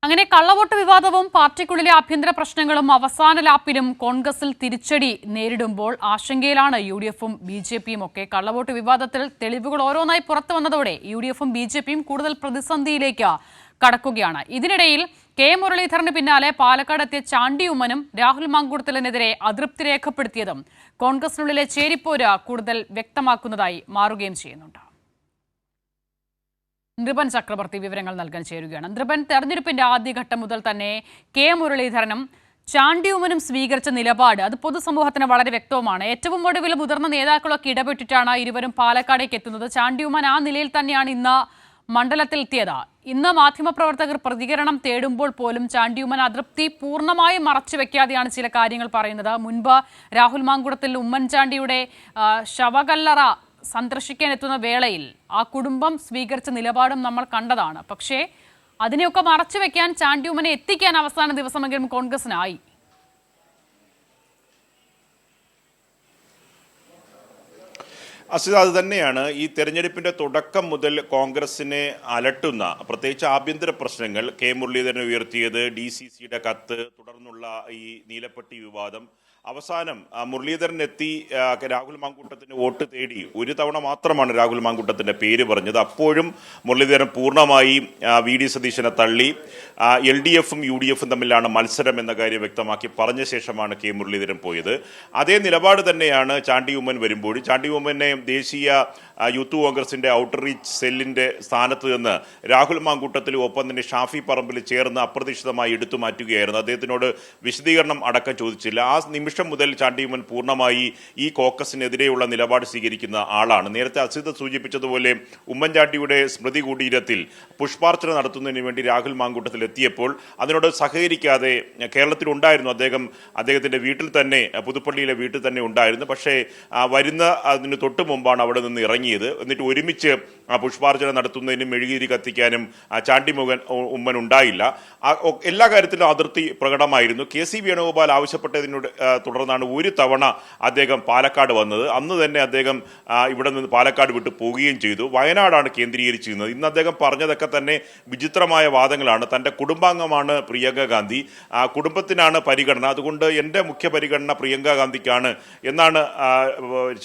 അങ്ങനെ കള്ളവോട്ട് വിവാദവും പാർട്ടിക്കുള്ളിലെ ആഭ്യന്തര പ്രശ്നങ്ങളും അവസാന ലാപ്പിലും കോൺഗ്രസിൽ തിരിച്ചടി നേരിടുമ്പോൾ ആശങ്കയിലാണ് യു.ഡി.എഫും ബി.ജെ.പിയും ഒക്കെ. കള്ളവോട്ട് വിവാദത്തിൽ തെളിവുകൾ ഓരോന്നായി പുറത്തു വന്നതോടെ യു.ഡി.എഫും ബി.ജെ.പിയും കൂടുതൽ പ്രതിസന്ധിയിലേക്ക് കടക്കുകയാണ്. ഇതിനിടയിൽ കെ മുരളീധരന് പിന്നാലെ പാലക്കാട് എത്തിയ ചാണ്ടി ഉമ്മനും രാഹുൽ മാങ്കൂട്ടത്തിലിനെതിരെ അതൃപ്തി രേഖപ്പെടുത്തിയതും കോൺഗ്രസിനുള്ളിലെ ചേരിപ്പോര് കൂടുതൽ വ്യക്തമാക്കുന്നതായി മാറുകയും ചെയ്യുന്നുണ്ട്. നൃപൻ ചക്രവർത്തി വിവരങ്ങൾ നൽകാൻ ചേരുകയാണ്. നൃപൻ, തെരഞ്ഞെടുപ്പിന്റെ ആദ്യഘട്ടം മുതൽ തന്നെ കെ മുരളീധരനും ചാണ്ടി ഉമ്മനും സ്വീകരിച്ച നിലപാട് അത് പൊതുസമൂഹത്തിന് വളരെ വ്യക്തവുമാണ്. ഏറ്റവും ഒടുവിൽ മുതിർന്ന നേതാക്കളൊക്കെ ഇടപെട്ടിട്ടാണ് ഇരുവരും പാലക്കാടേക്ക് എത്തുന്നത്. ചാണ്ടി ഉമ്മൻ ആ നിലയിൽ തന്നെയാണ് ഇന്ന് മണ്ഡലത്തിൽ എത്തിയത്. ഇന്ന് മാധ്യമപ്രവർത്തകർ പ്രതികരണം തേടുമ്പോൾ പോലും ചാണ്ടി ഉമ്മൻ അതൃപ്തി പൂർണ്ണമായും മറച്ചുവെക്കാതെയാണ് ചില കാര്യങ്ങൾ പറയുന്നത്. മുൻപ് രാഹുൽ മാങ്കുടത്തിൽ ഉമ്മൻചാണ്ടിയുടെ ശവകല്ലറ സന്ദർശിക്കാൻ എത്തുന്ന വേളയിൽ ആ കുടുംബം സ്വീകരിച്ച നിലപാടും നമ്മൾ കണ്ടതാണ്. പക്ഷേ അതിനെയൊക്കെ മറച്ചു വെക്കാൻ ചാണ്ടി ഉമ്മനെ എത്തിക്കാൻ അവസാന ദിവസമെങ്കിലും കോൺഗ്രസിനായി. അത് തന്നെയാണ് ഈ തെരഞ്ഞെടുപ്പിന്റെ തുടക്കം മുതൽ കോൺഗ്രസിനെ അലട്ടുന്ന പ്രത്യേകിച്ച് ആഭ്യന്തര പ്രശ്നങ്ങൾ. കെ മുരളീധരൻ ഉയർത്തിയത്, DCCയുടെ കത്ത്, തുടർന്നുള്ള ഈ നീലപ്പെട്ടി വിവാദം. അവസാനം മുരളീധരൻ എത്തി രാഹുൽ മാങ്കൂട്ടത്തിന് വോട്ട് തേടി. ഒരു തവണ മാത്രമാണ് രാഹുൽ മാങ്കൂട്ടത്തിന്റെ പേര് പറഞ്ഞത്. അപ്പോഴും മുരളീധരൻ പൂർണ്ണമായി VD സതീശനെ തള്ളി. LDFും UDFും തമ്മിലാണ് മത്സരം എന്ന കാര്യം വ്യക്തമാക്കി പറഞ്ഞ ശേഷമാണ് കെ മുരളീധരൻ പോയത്. അതേ നിലപാട് തന്നെയാണ് ചാണ്ടി ഉമ്മൻ വരുമ്പോൾ. ചാണ്ടി ഉമ്മനെ ദേശീയ യൂത്ത് കോൺഗ്രസിന്റെ ഔട്ടർ റീച്ച് സെല്ലിന്റെ സ്ഥാനത്ത് നിന്ന് രാഹുൽ മാങ്കൂട്ടത്തിലും ഒപ്പം തന്നെ ഷാഫി പറമ്പിൽ ചേർന്ന് അപ്രതീക്ഷിതമായി എടുത്തു മാറ്റുകയായിരുന്നു. അദ്ദേഹത്തിനോട് വിശദീകരണം അടക്കം ചോദിച്ചില്ല. ആ നിമിഷം മുതൽ ചാണ്ടി ഉമ്മൻ പൂർണ്ണമായി ഈ കോക്കസിനെതിരെയുള്ള നിലപാട് സ്വീകരിക്കുന്ന ആളാണ്. നേരത്തെ അസിത സൂചിപ്പിച്ചതുപോലെ ഉമ്മൻചാണ്ടിയുടെ സ്മൃതി കുടീരത്തിൽ പുഷ്പാർച്ചന നടത്തുന്നതിന് വേണ്ടി രാഹുൽ മാങ്കൂട്ടത്തിൽ എത്തിയപ്പോൾ അതിനോട് സഹകരിക്കാതെ കേരളത്തിലുണ്ടായിരുന്നു. അദ്ദേഹത്തിന്റെ വീട്ടിൽ തന്നെ, പുതുപ്പള്ളിയിലെ വീട്ടിൽ തന്നെ ഉണ്ടായിരുന്നു. പക്ഷേ വരുന്ന അതിന് തൊട്ട് മുമ്പാണ് അവിടെ നിന്ന് ഇറങ്ങിയത്. എന്നിട്ട് ഒരുമിച്ച് പുഷ്പാർച്ചന നടത്തുന്നതിനും മെഴുകുതിരി കത്തിക്കാനും ചാണ്ടി ഉമ്മൻ ഉണ്ടായില്ല. എല്ലാ കാര്യത്തിലും അതിർത്തി പ്രകടമായിരുന്നു. KC വേണുഗോപാൽ ആവശ്യപ്പെട്ടതിനോട് തുടർന്നാണ് ഒരു തവണ അദ്ദേഹം പാലക്കാട് വന്നത്. അന്ന് തന്നെ അദ്ദേഹം ഇവിടെ നിന്ന് പാലക്കാട് വിട്ട് പോവുകയും ചെയ്തു. വയനാടാണ് കേന്ദ്രീകരിച്ചിരുന്നത്. ഇന്ന് അദ്ദേഹം പറഞ്ഞതൊക്കെ തന്നെ വിചിത്രമായ വാദങ്ങളാണ്. തൻ്റെ കുടുംബാംഗമാണ് പ്രിയങ്ക ഗാന്ധി, കുടുംബത്തിനാണ് പരിഗണന, അതുകൊണ്ട് എൻ്റെ മുഖ്യ പരിഗണന പ്രിയങ്ക ഗാന്ധിക്കാണ് എന്നാണ്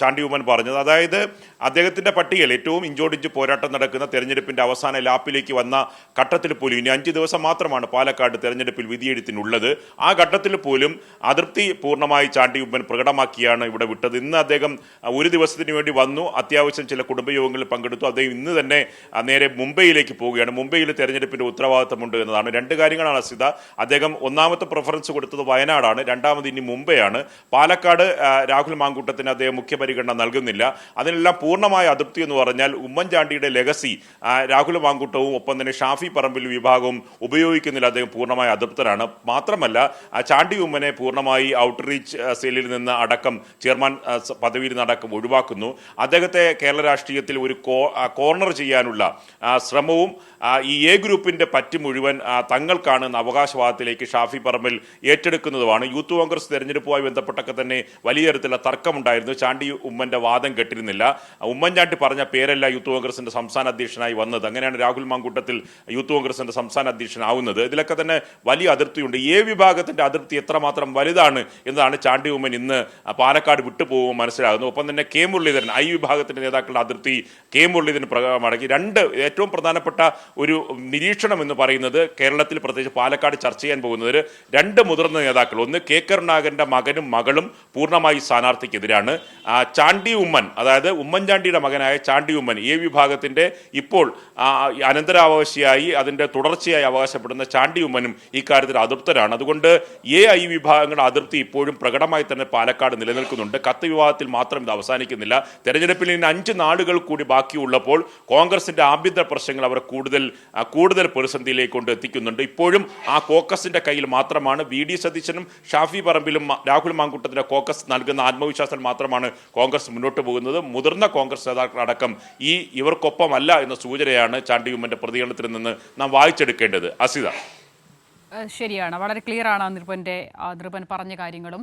ചാണ്ടി ഉമ്മൻ പറഞ്ഞത്. അതായത് അദ്ദേഹത്തിൻ്റെ പട്ടികയിൽ ഏറ്റവും ഇഞ്ചോടിഞ്ച് പോരാട്ടം നടക്കുന്ന തെരഞ്ഞെടുപ്പിൻ്റെ അവസാന ലാപ്പിലേക്ക് വന്ന ഘട്ടത്തിൽ പോലും ഇനി 5 ദിവസം മാത്രമാണ് പാലക്കാട് തെരഞ്ഞെടുപ്പിൽ വിധിയെഴുത്തിനുള്ളത്. ആ ഘട്ടത്തിൽ പോലും അതൃപ്തി പൂർണ്ണമായി ചാണ്ടി ഉമ്മൻ പ്രകടമാക്കിയാണ് ഇവിടെ വിട്ടത്. ഇന്ന് അദ്ദേഹം ഒരു ദിവസത്തിന് വേണ്ടി വന്നു, അത്യാവശ്യം ചില കുടുംബയോഗങ്ങളിൽ പങ്കെടുത്തു. അദ്ദേഹം ഇന്ന് തന്നെ നേരെ മുംബൈയിലേക്ക് പോവുകയാണ്. മുംബൈയിൽ തെരഞ്ഞെടുപ്പിന്റെ ഉത്തരവാദിത്തമുണ്ട് എന്നതാണ്. 2 കാര്യങ്ങളാണ് അസിത. അദ്ദേഹം ഒന്നാമത്തെ പ്രിഫറൻസ് കൊടുത്തത് വയനാടാണ്, രണ്ടാമത് ഇനി മുംബൈയാണ്. പാലക്കാട് രാഹുൽ മാങ്കൂട്ടത്തിന് അദ്ദേഹം മുഖ്യ പരിഗണന നൽകുന്നില്ല. അതിനെല്ലാം പൂർണ്ണമായ അതൃപ്തി എന്ന് പറഞ്ഞാൽ ഉമ്മൻചാണ്ടിയുടെ ലെഗസി രാഹുൽ മാങ്കൂട്ടവും ഒപ്പം തന്നെ ഷാഫി പറമ്പിൽ വിഭാഗവും ഉപയോഗിക്കുന്നില്ല. അദ്ദേഹം പൂർണ്ണമായ അതൃപ്തനാണ്. മാത്രമല്ല ചാണ്ടി ഉമ്മനെ പൂർണ്ണമായി ഔട്ട് റീച്ച് സെല്ലിൽ നിന്ന് അടക്കം, ചെയർമാൻ പദവിയിൽ നിന്ന് അടക്കം ഒഴിവാക്കുന്നു. അദ്ദേഹത്തെ കേരള രാഷ്ട്രീയത്തിൽ ഒരു കോർണർ ചെയ്യാനുള്ള ശ്രമവും ഈ A ഗ്രൂപ്പിന്റെ പറ്റി മുഴുവൻ തങ്ങൾക്കാണ് എന്ന അവകാശവാദത്തിലേക്ക് ഷാഫി പറമ്പിൽ ഏറ്റെടുക്കുന്നതുമാണ്. യൂത്ത് കോൺഗ്രസ് തെരഞ്ഞെടുപ്പുമായി ബന്ധപ്പെട്ടൊക്കെ തന്നെ വലിയ തരത്തിലുള്ള തർക്കമുണ്ടായിരുന്നു. ചാണ്ടി ഉമ്മന്റെ വാദം കെട്ടിരുന്നില്ല. ഉമ്മൻചാണ്ടി പറഞ്ഞ പേരല്ല യൂത്ത് കോൺഗ്രസിന്റെ സംസ്ഥാന അധ്യക്ഷനായി വന്നത്. അങ്ങനെയാണ് രാഹുൽ മാങ്കൂട്ടത്തിൽ യൂത്ത് കോൺഗ്രസിന്റെ സംസ്ഥാന അധ്യക്ഷനാവുന്നത്. ഇതിലൊക്കെ തന്നെ വലിയ അതിർത്തിയുണ്ട്. A വിഭാഗത്തിന്റെ അതിർത്തി എത്രമാത്രം വലുതാണ് എന്നതാണ് ചാണ്ടി ഉമ്മൻ ഇന്ന് പാലക്കാട് വിട്ടുപോകുമ്പോൾ മനസ്സിലാകുന്നു. ഒപ്പം തന്നെ കെ മുരളീധരൻ, I വിഭാഗത്തിന്റെ നേതാക്കളുടെ അതിർത്തി കെ മുരളീധരൻ പ്രകടമാക്കി. രണ്ട് പ്രധാനപ്പെട്ട ഒരു നിരീക്ഷണം എന്ന് പറയുന്നത്, കേരളത്തിൽ പ്രത്യേകിച്ച് പാലക്കാട് ചർച്ച ചെയ്യാൻ പോകുന്നത് 2 മുതിർന്ന നേതാക്കൾ, ഒന്ന് കെ കരുണാകരന്റെ മകനും മകളും പൂർണ്ണമായി സ്ഥാനാർത്ഥിക്കെതിരാണ്. ചാണ്ടി ഉമ്മൻ, അതായത് ഉമ്മൻചാണ്ടിയുടെ മകനായ ചാണ്ടി ഉമ്മൻ, A വിഭാഗത്തിന്റെ ഇപ്പോൾ അനന്തരാവകാശിയായി അതിന്റെ തുടർച്ചയായി അവകാശപ്പെടുന്ന ചാണ്ടി ഉമ്മനും ഇക്കാര്യത്തിൽ അതൃപ്തരാണ്. അതുകൊണ്ട് I വിഭാഗങ്ങളുടെ അതിർത്തി ഇപ്പോഴും പ്രകടമായി തന്നെ പാലക്കാട് നിലനിൽക്കുന്നുണ്ട്. കത്ത് വിവാദത്തിൽ മാത്രം ഇത് അവസാനിക്കുന്നില്ല. തെരഞ്ഞെടുപ്പിൽ ഇനി 5 നാളുകൾ കൂടി ബാക്കിയുള്ളപ്പോൾ കോൺഗ്രസിന്റെ ആഭ്യന്തര പ്രശ്നങ്ങൾ അവർ കൂടുതൽ പ്രതിസന്ധിയിലേക്ക് കൊണ്ട് എത്തിക്കുന്നുണ്ട്. ഇപ്പോഴും ആ കോക്കസിന്റെ കയ്യിൽ മാത്രമാണ്. VD സതീശനും ഷാഫി പറമ്പിലും രാഹുൽ മാങ്കൂട്ടത്തിന്റെ കോക്കസ് നൽകുന്ന ആത്മവിശ്വാസത്തിൽ മാത്രമാണ് കോൺഗ്രസ് മുന്നോട്ട് പോകുന്നത്. മുതിർന്ന കോൺഗ്രസ് നേതാക്കളടക്കം ഇവർക്കൊപ്പമല്ല എന്ന സൂചനയാണ് ചാണ്ടി ഉമ്മന്റെ പ്രതികരണത്തിൽ നിന്ന് നാം വായിച്ചെടുക്കേണ്ടത്. അസിത, ശരിയാണ്, വളരെ ക്ലിയർ ആണ് നൃപൻ പറഞ്ഞ കാര്യങ്ങളും.